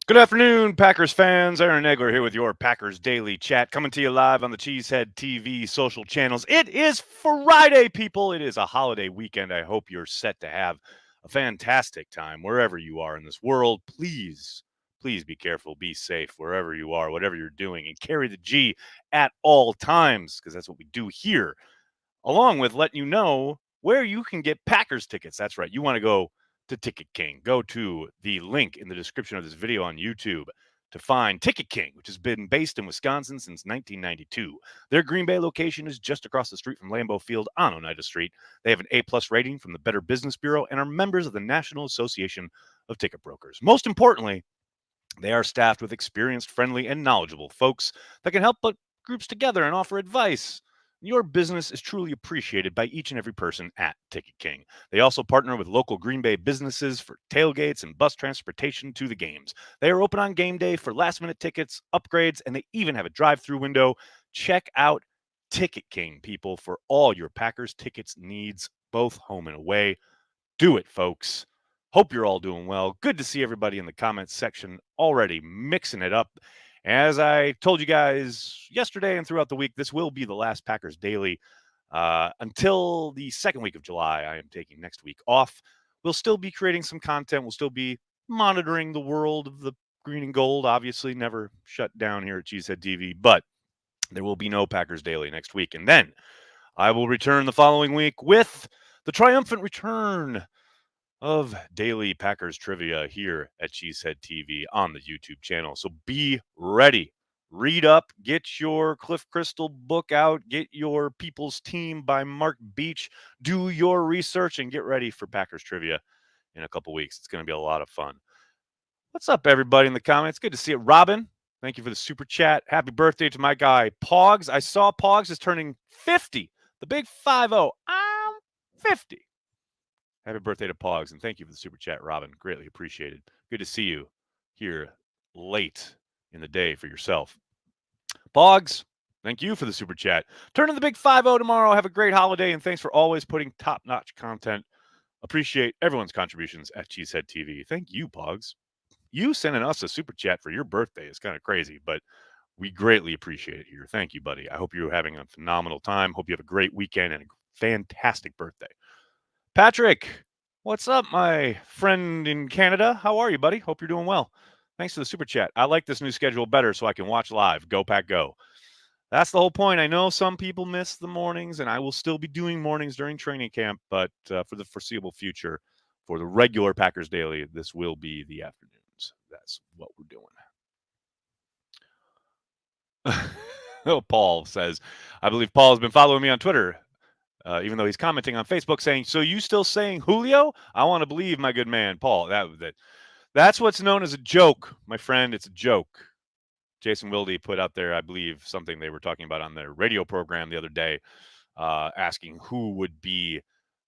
Good afternoon, Packers fans. Aaron Egler here with your Packers Daily Chat, coming to you live on the Cheesehead TV social channels. It is Friday, people. It is a holiday weekend. I hope you're set to have a fantastic time wherever you are in this world. Please be careful, be safe wherever you are, whatever you're doing, and carry the G at all times, because that's what we do here, along with letting you know where you can get Packers tickets. That's right. You want to go to Ticket King. Go to the link in the description of this video on YouTube to find Ticket King, which has been based in Wisconsin since 1992. Their Green Bay location is just across the street from Lambeau Field on Oneida Street. They have an A-plus rating from the Better Business Bureau and are members of the National Association of Ticket Brokers. Most importantly, they are staffed with experienced, friendly, and knowledgeable folks that can help put groups together and offer advice. Your business is truly appreciated by each and every person at Ticket King. They also partner with local Green Bay businesses for tailgates and bus transportation to the games. They are open on game day for last-minute tickets, upgrades, and they even have a drive-through window. Check out Ticket King, people, for all your Packers tickets needs, both home and away. Do it, folks. Hope you're all doing well. Good to see everybody in the comments section already mixing it up. As I told you guys yesterday and throughout the week, this will be the last Packers Daily until the second week of July. I am taking next week off. We'll still be creating some content. We'll still be monitoring the world of the green and gold. Obviously, never shut down here at Cheesehead TV, but there will be no Packers Daily next week. And then I will return the following week with the triumphant return of daily Packers trivia here at Cheesehead TV on the YouTube channel. So be ready. Read up, get your Cliff Crystal book out, get your People's Team by Mark Beach, do your research, and get ready for Packers trivia in a couple weeks. It's going to be a lot of fun. What's up, everybody in the comments? Good to see it. Robin, thank you for the super chat. Happy birthday to my guy, Pogs. I saw Pogs is turning 50, the big 5-0. I'm 50. Happy birthday to Pogs, and thank you for the super chat, Robin. Greatly appreciated. Good to see you here late in the day for yourself. Pogs, thank you for the super chat. Turning the big 5-0 tomorrow. Have a great holiday, and thanks for always putting top-notch content. Appreciate everyone's contributions at Cheesehead TV. Thank you, Pogs. You sending us a super chat for your birthday is kind of crazy, but we greatly appreciate it here. Thank you, buddy. I hope you're having a phenomenal time. Hope you have a great weekend and a fantastic birthday. Patrick, what's up, my friend in Canada? How are you, buddy? Hope you're doing well. Thanks for the super chat. I like this new schedule better so I can watch live. Go, Pack, go. That's the whole point. I know some people miss the mornings, and I will still be doing mornings during training camp, but for the foreseeable future, for the regular Packers Daily, this will be the afternoons. That's what we're doing. Oh, Paul says, I believe Paul has been following me on Twitter. Even though he's commenting on Facebook saying, "So you still saying Julio?" I want to believe, my good man, Paul. That's what's known as a joke, my friend. It's a joke. Jason Wilde put out there, I believe, something they were talking about on their radio program the other day, asking who would be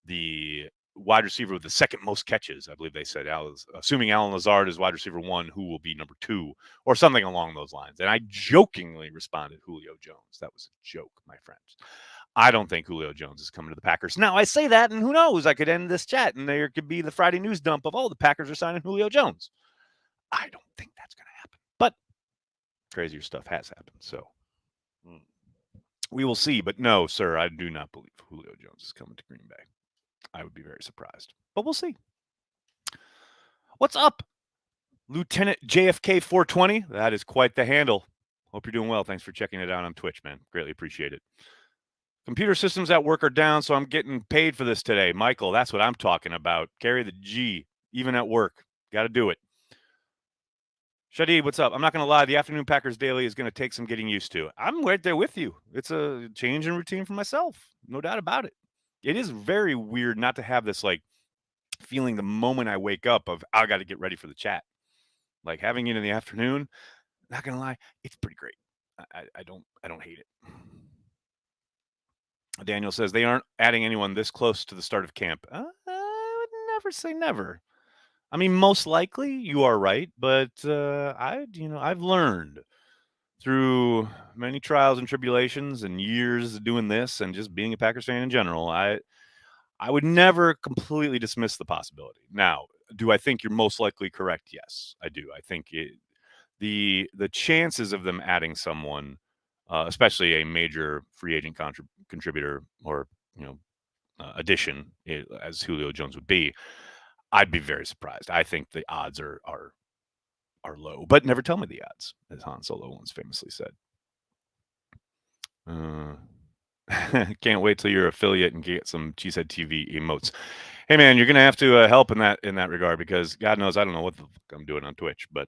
the wide receiver with the second most catches. I believe they said, assuming Alan Lazard is wide receiver 1, who will be number 2, or something along those lines. And I jokingly responded, Julio Jones. That was a joke, my friends. I don't think Julio Jones is coming to the Packers. Now, I say that, and who knows? I could end this chat, and there could be the Friday news dump of, the Packers are signing Julio Jones. I don't think that's going to happen. But crazier stuff has happened, so we will see. But no, sir, I do not believe Julio Jones is coming to Green Bay. I would be very surprised. But we'll see. What's up, Lieutenant JFK 420? That is quite the handle. Hope you're doing well. Thanks for checking it out on Twitch, man. Greatly appreciate it. Computer systems at work are down, so I'm getting paid for this today. Michael, that's what I'm talking about. Carry the G, even at work. Got to do it. Shadid, what's up? I'm not going to lie. The Afternoon Packers Daily is going to take some getting used to. I'm right there with you. It's a change in routine for myself. No doubt about it. It is very weird not to have this, feeling the moment I wake up of, I got to get ready for the chat. Like, having it in the afternoon, not going to lie, it's pretty great. I don't hate it. Daniel says they aren't adding anyone this close to the start of camp. I would never say never. I mean, most likely you are right, but I've learned through many trials and tribulations and years of doing this and just being a Packers fan in general. I would never completely dismiss the possibility. Now, do I think you're most likely correct? Yes, I do. I think the chances of them adding someone, especially a major free agent contributor or addition, as Julio Jones would be, I'd be very surprised. I think the odds are low, but never tell me the odds, as Han Solo once famously said. Can't wait till you're affiliate and get some Cheesehead TV emotes. Hey man, you're gonna have to help in that regard, because God knows I don't know what the fuck I'm doing on Twitch, but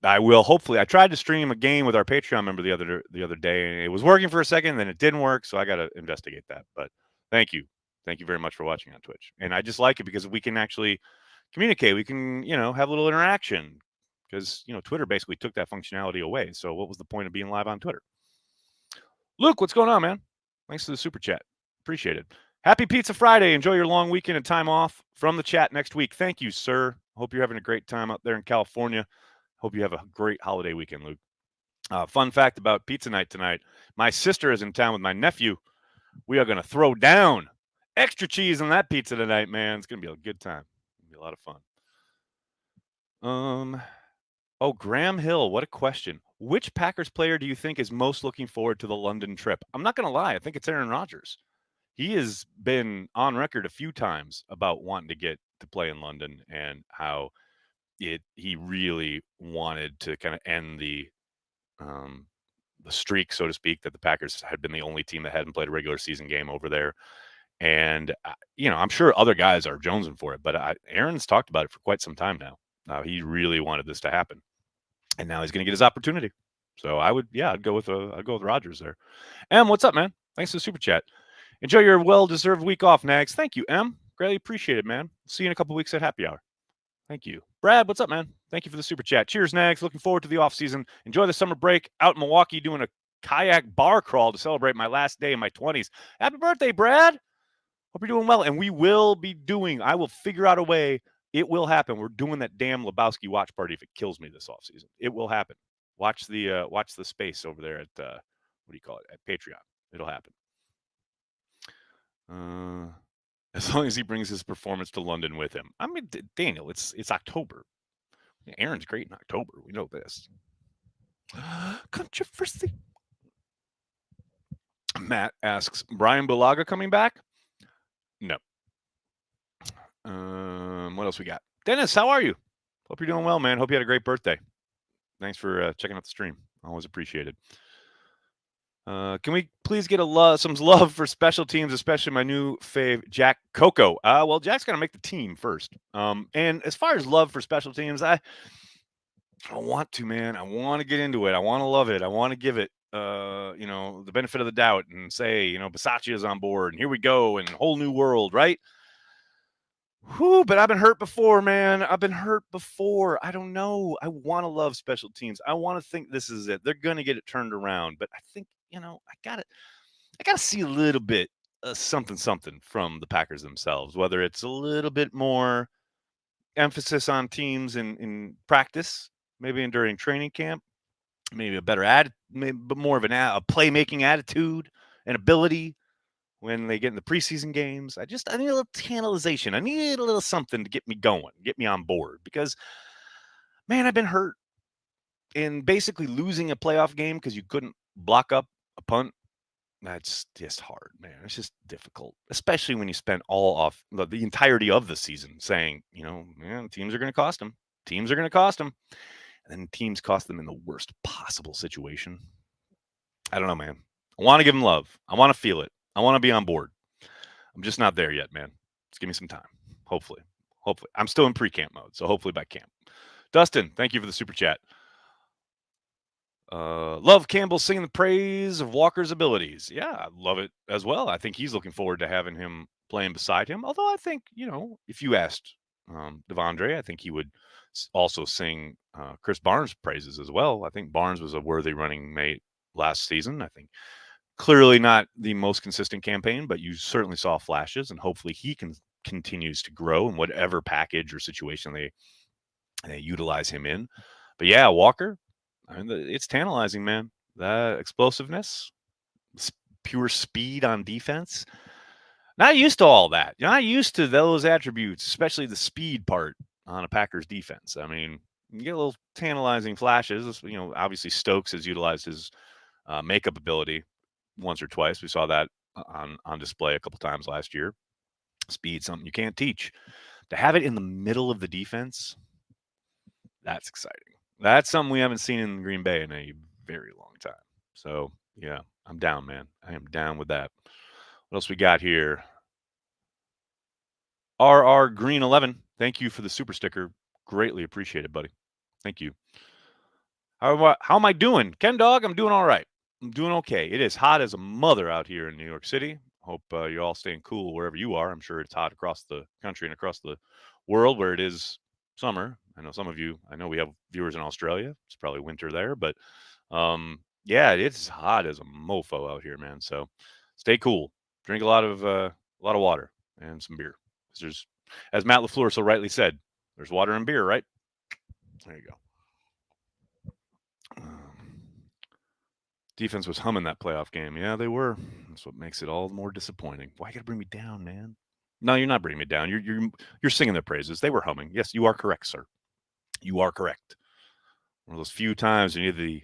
I will hopefully. I tried to stream a game with our Patreon member the other day, and it was working for a second, then it didn't work, so I got to investigate that. But thank you very much for watching on Twitch, and I just like it because we can actually communicate. We can have a little interaction, because Twitter basically took that functionality away. So what was the point of being live on Twitter? Luke, what's going on, man? Thanks for the super chat. Appreciate it. Happy Pizza Friday. Enjoy your long weekend and time off from the chat next week. Thank you, sir. Hope you're having a great time out there in California. Hope you have a great holiday weekend, Luke. Fun fact about pizza night tonight. My sister is in town with my nephew. We are going to throw down extra cheese on that pizza tonight, man. It's going to be a good time. It's going to be a lot of fun. Oh, Graham Hill, what a question. Which Packers player do you think is most looking forward to the London trip? I'm not going to lie. I think it's Aaron Rodgers. He has been on record a few times about wanting to get to play in London, and how he really wanted to kind of end the streak, so to speak, that the Packers had been the only team that hadn't played a regular season game over there. And I'm sure other guys are jonesing for it, but Aaron's talked about it for quite some time now. He really wanted this to happen, and now he's going to get his opportunity. So I'd go with Rodgers there. Em, what's up, man? Thanks for the super chat. Enjoy your well-deserved week off, Nags. Thank you, Em. Greatly appreciated, man. See you in a couple weeks at Happy Hour. Thank you. Brad, what's up, man? Thank you for the super chat. Cheers, Nags. Looking forward to the offseason. Enjoy the summer break out in Milwaukee doing a kayak bar crawl to celebrate my last day in my 20s. Happy birthday, Brad. Hope you're doing well. And I will figure out a way. It will happen. We're doing that damn Lebowski watch party if it kills me this offseason. It will happen. Watch the space over there at, what do you call it, at Patreon. It'll happen. As long as he brings his performance to London with him. I mean, Daniel, it's October. Aaron's great in October. We know this. Controversy. Matt asks, Brian Bulaga coming back? No. What else we got? Dennis, how are you? Hope you're doing well, man. Hope you had a great birthday. Thanks for checking out the stream. Always appreciated. Can we please get some love for special teams, especially my new fave, Jack Coco? Well, Jack's got to make the team first. And as far as love for special teams, I want to, man. I want to get into it. I want to love it. I want to give it, the benefit of the doubt and say, Bisaccia is on board and here we go and whole new world, right? Whew, but I've been hurt before, man. I've been hurt before. I don't know. I want to love special teams. I want to think this is it. They're going to get it turned around. But I think, I got to see a little bit something from the Packers themselves, whether it's a little bit more emphasis on teams in practice, maybe during training camp, maybe a better attitude, maybe more of a playmaking attitude and ability when they get in the preseason games. I need a little tantalization. I need a little something to get me going, get me on board, because, man, I've been hurt. And basically losing a playoff game because you couldn't block up a punt, that's just hard, man. It's just difficult, especially when you spend the entirety of the season saying, man, teams are going to cost them. Teams are going to cost them. And then teams cost them in the worst possible situation. I don't know, man. I want to give them love. I want to feel it. I want to be on board. I'm just not there yet, man. Just give me some time. Hopefully. I'm still in pre-camp mode, so hopefully by camp. Dustin, thank you for the super chat. Love Campbell singing the praise of Walker's abilities. Yeah, I love it as well. I think he's looking forward to having him playing beside him. Although I think, if you asked Devondre, I think he would also sing Chris Barnes' praises as well. I think Barnes was a worthy running mate last season. I think clearly not the most consistent campaign, but you certainly saw flashes, and hopefully he continues to grow in whatever package or situation they utilize him in. But yeah, Walker, it's tantalizing, man. That explosiveness, pure speed on defense. Not used to all that. Not used to those attributes, especially the speed part on a Packers defense. I mean, You get little tantalizing flashes. Obviously Stokes has utilized his makeup ability once or twice. We saw that on display a couple times last year. Speed, something you can't teach. To have it in the middle of the defense, that's exciting. That's something we haven't seen in Green Bay in a very long time. So, yeah, I'm down, man. I am down with that. What else we got here? RR Green 11. Thank you for the super sticker. Greatly appreciated, buddy. Thank you. How am I doing? Ken Dog, I'm doing all right. I'm doing okay. It is hot as a mother out here in New York City. Hope you're all staying cool wherever you are. I'm sure it's hot across the country and across the world where it is summer. I know some of you, I know we have viewers in Australia. It's probably winter there, but yeah, it's hot as a mofo out here, man. So stay cool. Drink a lot of water and some beer. 'Cause there's, as Matt LaFleur so rightly said, there's water and beer, right? There you go. Defense was humming that playoff game. Yeah, they were. That's what makes it all the more disappointing. Why you gotta bring me down, man? No, you're not bringing me down. You're singing their praises. They were humming. Yes, you are correct, sir. You are correct. One of those few times you need the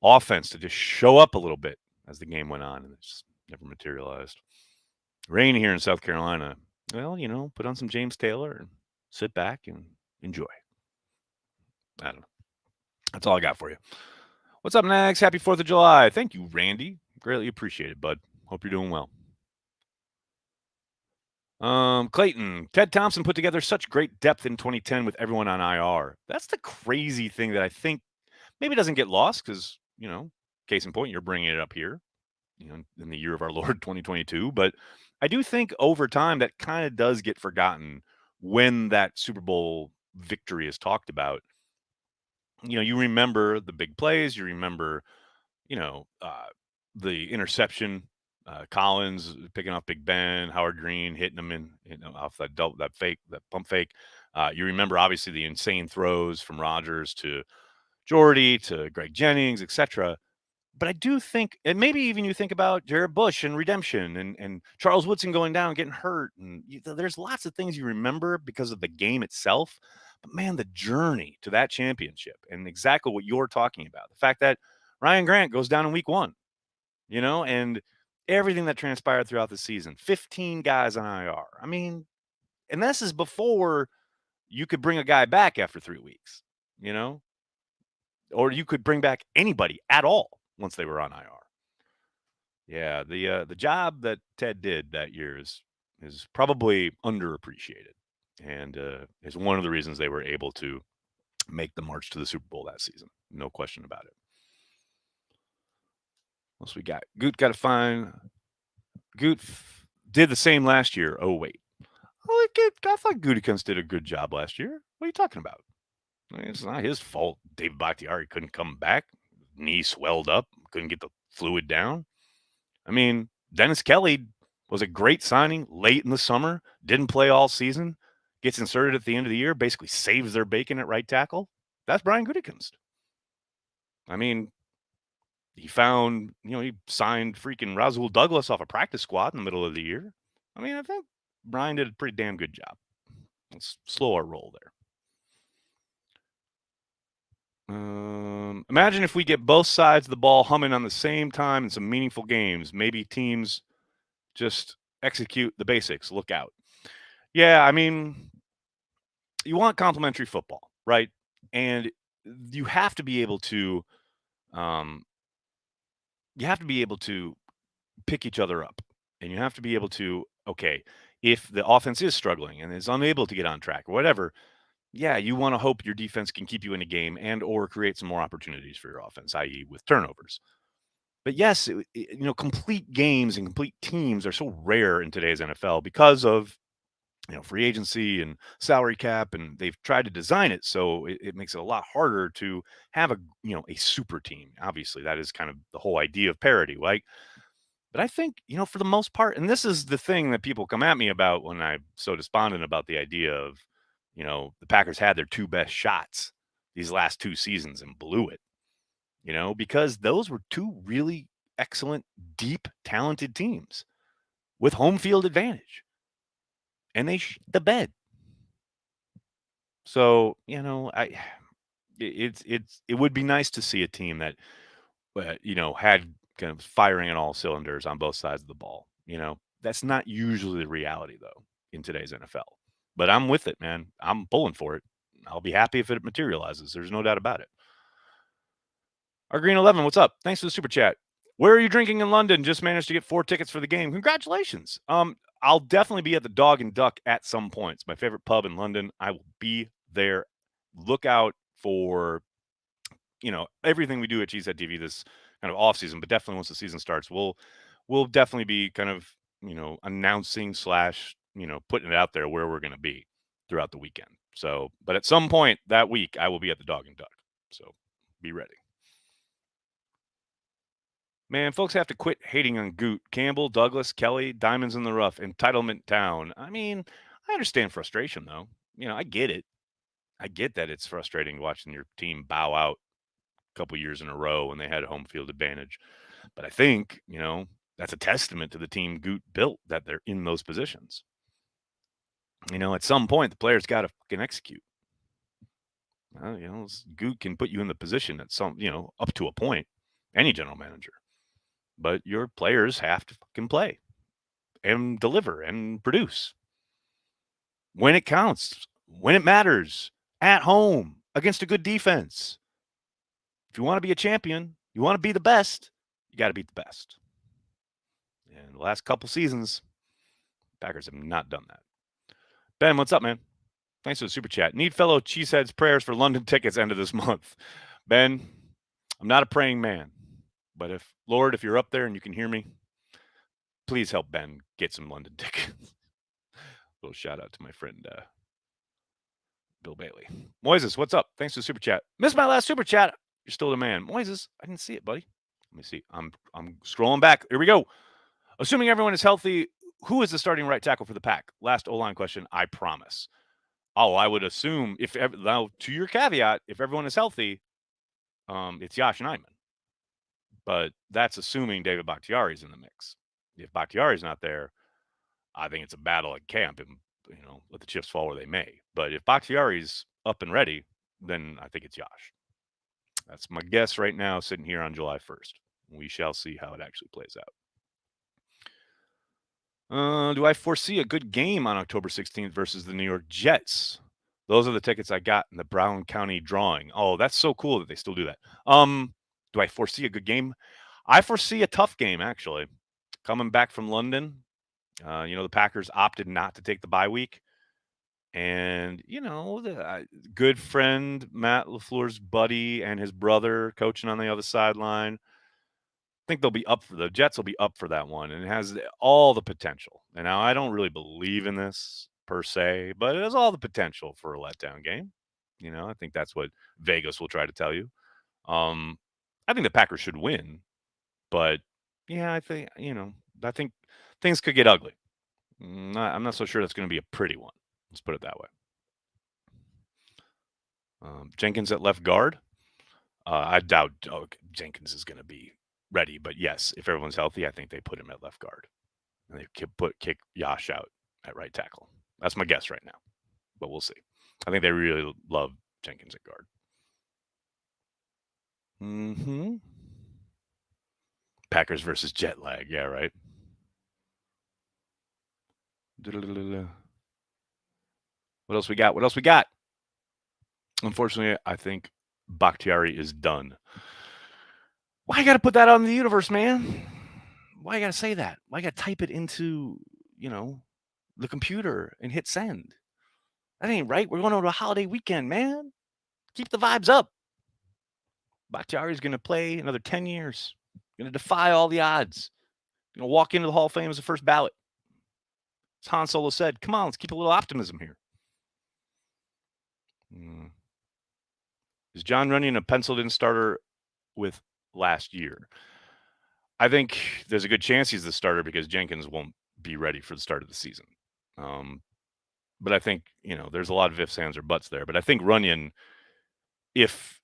offense to just show up a little bit as the game went on, and it just never materialized. Rain here in South Carolina. Well, put on some James Taylor and sit back and enjoy. I don't know. That's all I got for you. What's up next? Happy 4th of July. Thank you, Randy. Greatly appreciated, bud. Hope you're doing well. Clayton, Ted Thompson put together such great depth in 2010 with everyone on IR. That's the crazy thing that I think maybe doesn't get lost because, case in point, you're bringing it up here, in the year of our Lord 2022. But I do think over time that kind of does get forgotten when that Super Bowl victory is talked about. You remember the big plays, you remember the interception, Collins picking off Big Ben, Howard Green hitting him off that pump fake. You remember obviously the insane throws from Rodgers to Jordy to Greg Jennings, etc. But I do think, and maybe even you think about Jared Bush and redemption and Charles Woodson going down and getting hurt. And there's lots of things you remember because of the game itself. But man, the journey to that championship and exactly what you're talking about, the fact that Ryan Grant goes down in week one, and everything that transpired throughout the season, 15 guys on IR. I mean, and this is before you could bring a guy back after 3 weeks, you know, or you could bring back anybody at all once they were on IR. Yeah, the job that Ted did that year is probably underappreciated, and is one of the reasons they were able to make the march to the Super Bowl that season. No question about it. What else we got? Goot did the same last year. Oh wait, I thought Gutekunst did a good job last year. What are you talking about? I mean, it's not his fault. David Bakhtiari couldn't come back. Knee swelled up. Couldn't get the fluid down. I mean, Dennis Kelly was a great signing late in the summer. Didn't play all season. Gets inserted at the end of the year. Basically saves their bacon at right tackle. That's Brian Gutekunst. I mean, he signed freaking Rasul Douglas off a practice squad in the middle of the year. I mean, I think Brian did a pretty damn good job. Let's slow our roll there. Imagine if we get both sides of the ball humming on the same time in some meaningful games. Maybe teams just execute the basics. Look out. Yeah, I mean, you want complementary football, right? And you have to be able to, um, pick each other up, and you have to be able to, okay, if the offense is struggling and is unable to get on track or whatever, yeah, you want to hope your defense can keep you in a game and or create some more opportunities for your offense, i.e., with turnovers. But yes, complete games and complete teams are so rare in today's NFL because of free agency and salary cap, and they've tried to design it so it makes it a lot harder to have a super team. Obviously, that is kind of the whole idea of parity, right? But I think, for the most part, and this is the thing that people come at me about when I'm so despondent about the idea of, the Packers had their two best shots these last two seasons and blew it, because those were two really excellent, deep, talented teams with home field advantage. And they the bed. So, it would be nice to see a team that had kind of firing on all cylinders on both sides of the ball. That's not usually the reality though in today's NFL. But I'm with it, man. I'm pulling for it. I'll be happy if it materializes. There's no doubt about it. Our Green 11, what's up? Thanks for the super chat. Where are you drinking in London? Just managed to get 4 tickets for the game. Congratulations. I'll definitely be at the Dog and Duck at some point. It's my favorite pub in London. I will be there. Look out for everything we do at Cheesehead TV this kind of off season, but definitely once the season starts, we'll definitely be kind of announcing slash putting it out there where we're going to be throughout the weekend. So, but at some point that week, I will be at the Dog and Duck. So, be ready. Man, folks have to quit hating on Goot, Campbell, Douglas, Kelly, Diamonds in the Rough, Entitlement Town. I mean, I understand frustration though. I get it. I get that it's frustrating watching your team bow out couple years in a row when they had home field advantage. But I think, that's a testament to the team Goot built that they're in those positions. At some point, the players got to fucking execute. Goot can put you in the position at some, up to a point, any general manager. But your players have to fucking play and deliver and produce when it counts, when it matters, at home against a good defense. If you want to be a champion, you want to be the best, you got to beat the best. And the last couple seasons, Packers have not done that. Ben, what's up, man? Thanks for the super chat. Need fellow Cheeseheads prayers for London tickets end of this month. Ben, I'm not a praying man, but if you're up there and you can hear me, please help Ben get some London tickets. Little shout out to my friend Bill Bailey. Moises, what's up? Thanks for the super chat. Missed my last super chat. You're still the man. Moises, I didn't see it, buddy. Let me see. I'm scrolling back. Here we go. Assuming everyone is healthy, who is the starting right tackle for the Pack? Last O-line question, I promise. Oh, I would assume now to your caveat, if everyone is healthy, it's Yosh Nijman. But that's assuming David Bakhtiari's in the mix. If Bakhtiari's not there, I think it's a battle at camp and let the chips fall where they may. But if Bakhtiari's up and ready, then I think it's Yosh. That's my guess right now, sitting here on July 1st. We shall see how it actually plays out. Do I foresee a good game on October 16th versus the New York Jets? Those are the tickets I got in the Brown County drawing. Oh, that's so cool that they still do that. Do I foresee a good game? I foresee a tough game, actually. Coming back from London, the Packers opted not to take the bye week. And, the good friend, Matt LaFleur's buddy and his brother coaching on the other sideline. I think the Jets will be up for that one, and it has all the potential. And now I don't really believe in this per se, but it has all the potential for a letdown game. I think that's what Vegas will try to tell you. I think the Packers should win, but yeah, I think things could get ugly. I'm not so sure that's going to be a pretty one. Let's put it that way. Jenkins at left guard. I doubt Jenkins is going to be ready, but yes, if everyone's healthy, I think they put him at left guard, and they kick Yosh out at right tackle. That's my guess right now, but we'll see. I think they really love Jenkins at guard. Packers versus jet lag, yeah, right. What else we got? Unfortunately, I think Bakhtiari is done. Why you got to put that out in the universe, man? Why you got to say that? Why you got to type it into, the computer and hit send? That ain't right. We're going on to a holiday weekend, man. Keep the vibes up. Bakhtiari's going to play another 10 years. Going to defy all the odds. Going to walk into the Hall of Fame as the first ballot. As Han Solo said, come on, let's keep a little optimism here. Is John Runyon a penciled-in starter with last year? I think there's a good chance he's the starter because Jenkins won't be ready for the start of the season. But I think, there's a lot of ifs, ands, or buts there. But I think Runyon, if,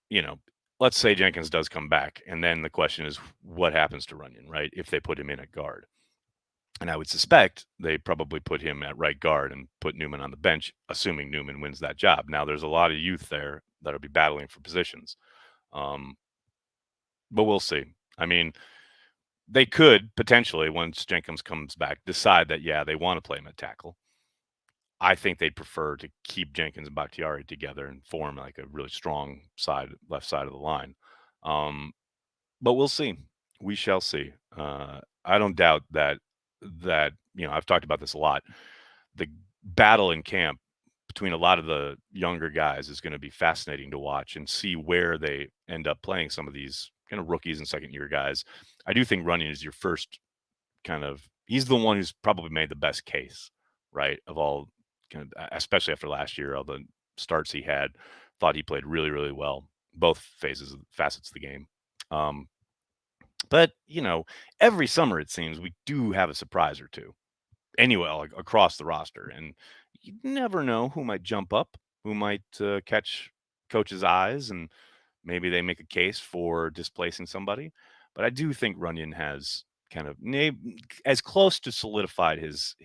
let's say Jenkins does come back, and then the question is what happens to Runyon, right? If they put him in at guard. And I would suspect they probably put him at right guard and put Newman on the bench, assuming Newman wins that job. Now, there's a lot of youth there that'll be battling for positions. Um, but we'll see. I mean, they could potentially, once Jenkins comes back, decide that, yeah, they want to play him at tackle. I think they'd prefer to keep Jenkins and Bakhtiari together and form like a really strong left side of the line. Um, but we'll see. We shall see. I don't doubt that I've talked about this a lot. The battle in camp between a lot of the younger guys is going to be fascinating to watch and see where they end up playing some of these kind of rookies and second year guys. I do think Runyon is your first he's the one who's probably made the best case, right? Of all especially after last year, all the starts he had, thought he played really, really well, both facets of the game. But every summer it seems we do have a surprise or two anyway, like across the roster, and you never know who might jump up, who might catch coach's eyes, and maybe they make a case for displacing somebody. But I do think Runyon has kind of as close to solidified his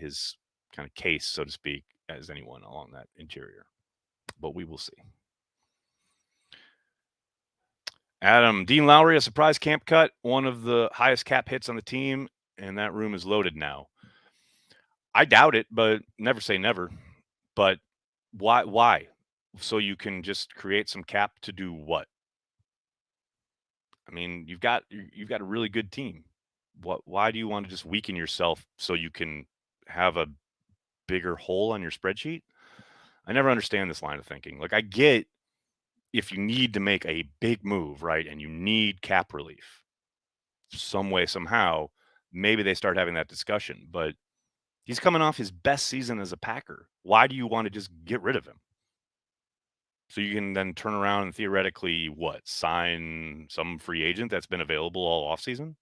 kind of case, so to speak, as anyone along that interior. But we will see. Adam, Dean Lowry, a surprise camp cut, one of the highest cap hits on the team, and that room is loaded now. I doubt it, but never say never. But why? Why? So you can just create some cap to do what? I mean, you've got a really good team. Why do you want to just weaken yourself so you can have a bigger hole on your spreadsheet? I never understand this line of thinking. Like I get if you need to make a big move, right? And you need cap relief some way, somehow, maybe they start having that discussion. But he's coming off his best season as a Packer. Why do you want to just get rid of him? So you can then turn around and theoretically sign some free agent that's been available all offseason?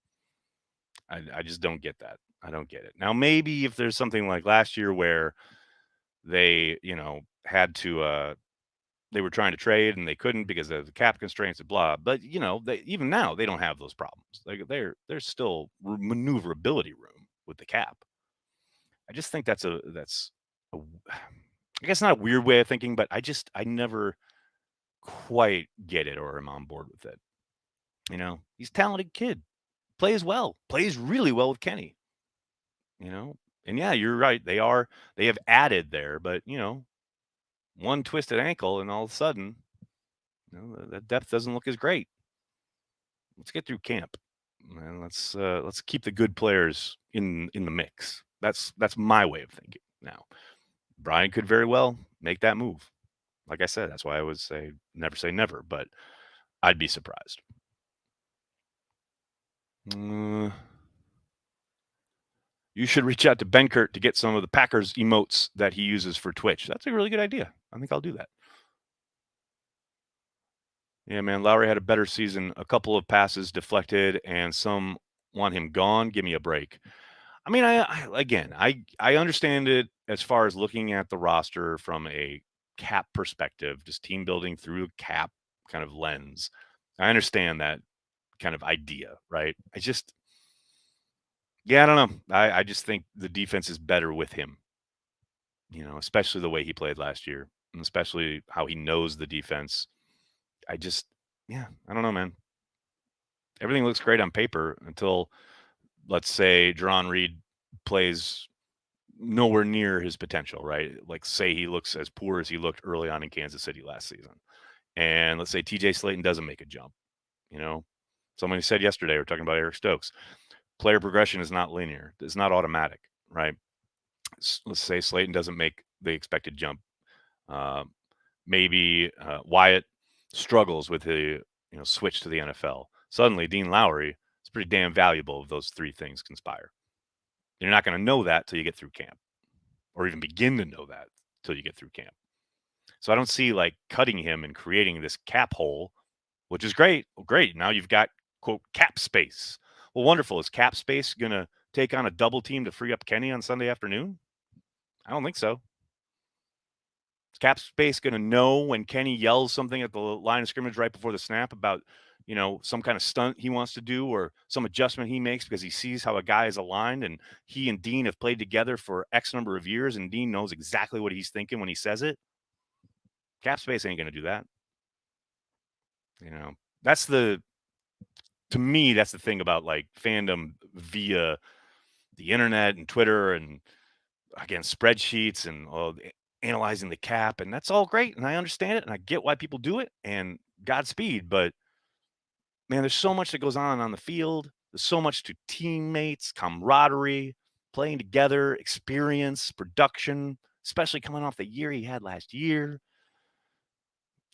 I just don't get that. I don't get it. Now, maybe if there's something like last year where they, had to they were trying to trade and they couldn't because of the cap constraints and blah. But they even now they don't have those problems. Like there's still maneuverability room with the cap. I just think that's a I guess not a weird way of thinking, but I never quite get it or am on board with it. He's a talented kid, plays well, plays really well with Kenny. And yeah, you're right. They have added there, but one twisted ankle and all of a sudden, that depth doesn't look as great. Let's get through camp, and let's keep the good players in the mix. That's my way of thinking. Now, Brian could very well make that move. Like I said, that's why I would say never, but I'd be surprised. You should reach out to Benkert to get some of the Packers emotes that he uses for Twitch. That's a really good idea. I think I'll do that. Yeah, man, Lowry had a better season. A couple of passes deflected, and some want him gone. Give me a break. I mean, I understand it as far as looking at the roster from a cap perspective, just team building through a cap kind of lens. I understand that kind of idea, right? I don't know. I just think the defense is better with him, especially the way he played last year, and especially how he knows the defense. I don't know, man. Everything looks great on paper until, let's say, Jaron Reed plays nowhere near his potential, right? Like, say he looks as poor as he looked early on in Kansas City last season. And let's say TJ Slayton doesn't make a jump. Somebody said yesterday, we're talking about Eric Stokes. Player progression is not linear. It's not automatic, right? Let's say Slayton doesn't make the expected jump. Maybe Wyatt struggles with the switch to the NFL. Suddenly, Dean Lowry is pretty damn valuable if those three things conspire. You're not going to know that till you get through camp, or even begin to know that till you get through camp. So I don't see like cutting him and creating this cap hole, which is great. Well, great. Now you've got quote cap space. Well, wonderful. Is cap space going to take on a double team to free up Kenny on Sunday afternoon? I don't think so. Is cap space going to know when Kenny yells something at the line of scrimmage right before the snap about, some kind of stunt he wants to do or some adjustment he makes because he sees how a guy is aligned and he and Dean have played together for X number of years and Dean knows exactly what he's thinking when he says it? Cap space ain't going to do that. You know, that's the to me that's the thing about like fandom via the internet and Twitter and again spreadsheets and analyzing the cap, and that's all great, and I understand it, and I get why people do it, and Godspeed. But man, there's so much that goes on the field. There's so much to teammates, camaraderie, playing together, experience, production, especially coming off the year he had last year.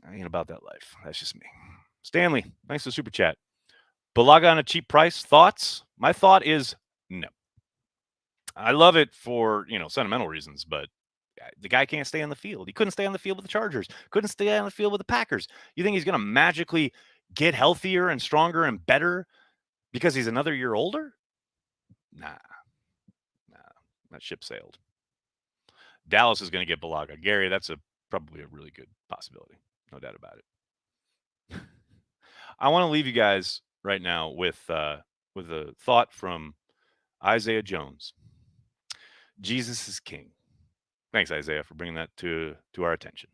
I ain't about that life. That's just me. Stanley, thanks for the super chat. Balaga on a cheap price. Thoughts? My thought is no. I love it for, sentimental reasons, but the guy can't stay on the field. He couldn't stay on the field with the Chargers, couldn't stay on the field with the Packers. You think he's going to magically get healthier and stronger and better because he's another year older? Nah, that ship sailed. Dallas is going to get Balaga. Gary, that's probably a really good possibility. No doubt about it. I want to leave you guys right now with a thought from Isaiah Jones. Jesus is king. Thanks, Isaiah, for bringing that to our attention.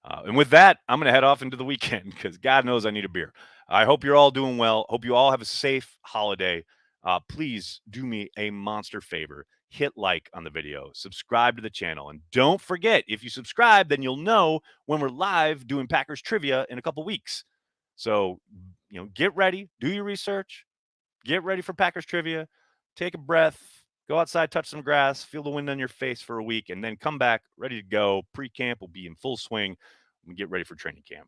And with that, I'm going to head off into the weekend because God knows I need a beer. I hope you're all doing well. Hope you all have a safe holiday. Please do me a monster favor. Hit like on the video, subscribe to the channel, and don't forget, if you subscribe, then you'll know when we're live doing Packers trivia in a couple weeks. So, get ready, do your research, get ready for Packers trivia, take a breath, go outside, touch some grass, feel the wind on your face for a week, and then come back ready to go. Pre-camp will be in full swing and get ready for training camp.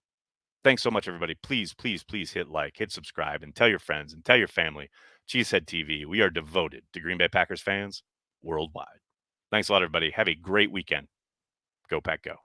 Thanks so much, everybody. Please, please, please hit like, hit subscribe, and tell your friends and tell your family. Cheesehead TV, we are devoted to Green Bay Packers fans worldwide. Thanks a lot, everybody. Have a great weekend. Go Pack Go.